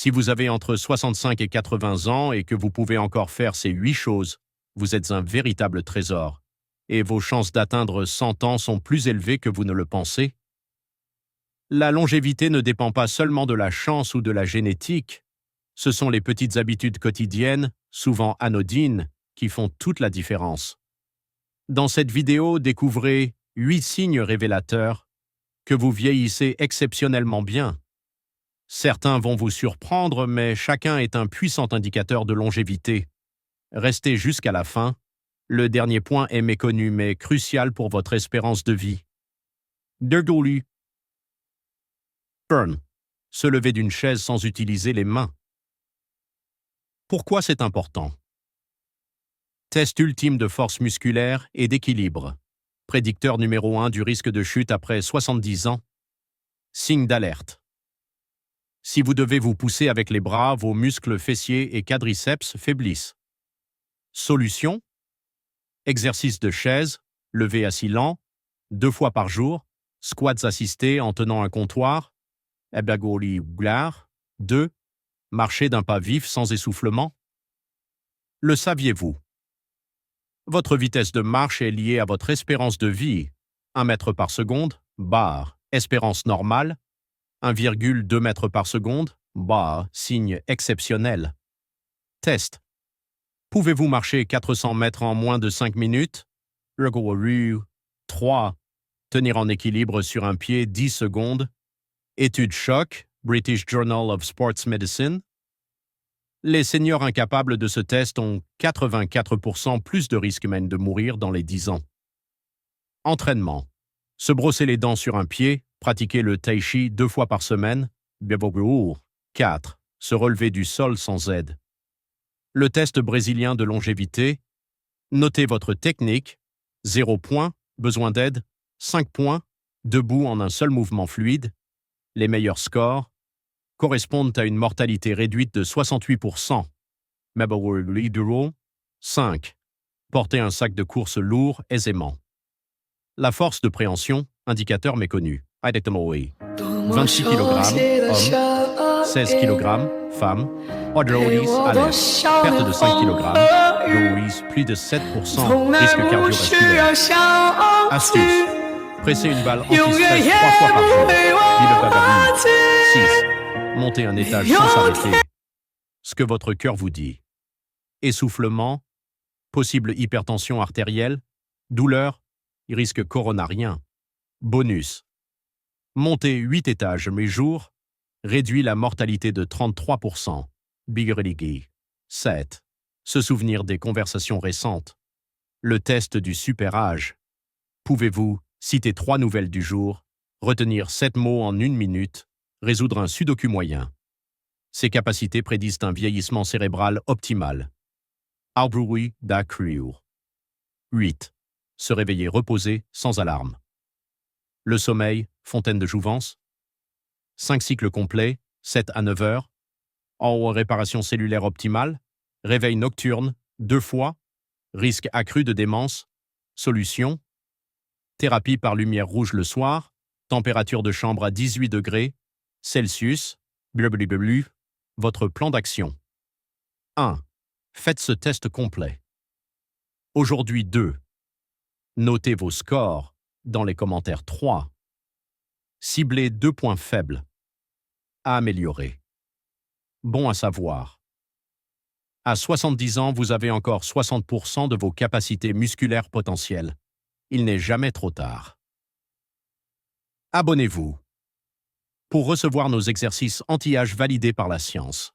Si vous avez entre 65 et 80 ans et que vous pouvez encore faire ces 8 choses, vous êtes un véritable trésor, et vos chances d'atteindre 100 ans sont plus élevées que vous ne le pensez. La longévité ne dépend pas seulement de la chance ou de la génétique, ce sont les petites habitudes quotidiennes, souvent anodines, qui font toute la différence. Dans cette vidéo, découvrez 8 signes révélateurs que vous vieillissez exceptionnellement bien. Certains vont vous surprendre, mais chacun est un puissant indicateur de longévité. Restez jusqu'à la fin. Le dernier point est méconnu mais crucial pour votre espérance de vie. Dergolu. Burn. Se lever d'une chaise sans utiliser les mains. Pourquoi c'est important? Test ultime de force musculaire et d'équilibre. Prédicteur numéro 1 du risque de chute après 70 ans. Signe d'alerte. Si vous devez vous pousser avec les bras, vos muscles fessiers et quadriceps faiblissent. Solution? Exercice de chaise, levé assis lent, 2 fois par jour, squats assistés en tenant un comptoir, ebagoli glar, 2, marcher d'un pas vif sans essoufflement. Le saviez-vous? Votre vitesse de marche est liée à votre espérance de vie, 1 mètre par seconde, barre, espérance normale, 1,2 mètres par seconde, barre, signe exceptionnel. Test. Pouvez-vous marcher 400 mètres en moins de 5 minutes? 3. Tenir en équilibre sur un pied 10 secondes. Étude choc, British Journal of Sports Medicine. Les seniors incapables de ce test ont 84% plus de risque même de mourir dans les 10 ans. Entraînement. Se brosser les dents sur un pied, pratiquer le tai chi 2 fois par semaine. 4. Se relever du sol sans aide. Le test brésilien de longévité. Notez votre technique. 0 points, besoin d'aide. 5 points, debout en un seul mouvement fluide. Les meilleurs scores correspondent à une mortalité réduite de 68%. 5. Porter un sac de course lourd aisément. La force de préhension, indicateur méconnu. 26 kg, homme. 16 kg, femme. Alerte. Perte de 5 kg. Plus de 7%. Risque cardiovasculaire. Astuce. Presser une balle anti-stress 3 fois par jour. 6. Monter un étage sans s'arrêter. Ce que votre cœur vous dit. Essoufflement. Possible hypertension artérielle. Douleur. Risque coronarien. Bonus. Monter 8 étages mes jours réduit la mortalité de 33%. Biggerigi. 7. Se souvenir des conversations récentes. Le test du super âge. Pouvez-vous citer 3 nouvelles du jour, retenir 7 mots en 1 minute, résoudre un sudoku moyen? Ces capacités prédisent un vieillissement cérébral optimal. Arbrui da Creur. 8. Se réveiller reposé, sans alarme. Le sommeil, fontaine de jouvence. 5 cycles complets, 7 à 9 heures. En réparation cellulaire optimale. Réveil nocturne, 2 fois. Risque accru de démence. Solution. Thérapie par lumière rouge le soir. Température de chambre à 18 degrés Celsius. Blablabla. Votre plan d'action. 1. Faites ce test complet. Aujourd'hui 2. Notez vos scores dans les commentaires 3. Ciblez 2 points faibles. À améliorer. Bon à savoir. À 70 ans, vous avez encore 60% de vos capacités musculaires potentielles. Il n'est jamais trop tard. Abonnez-vous pour recevoir nos exercices anti-âge validés par la science.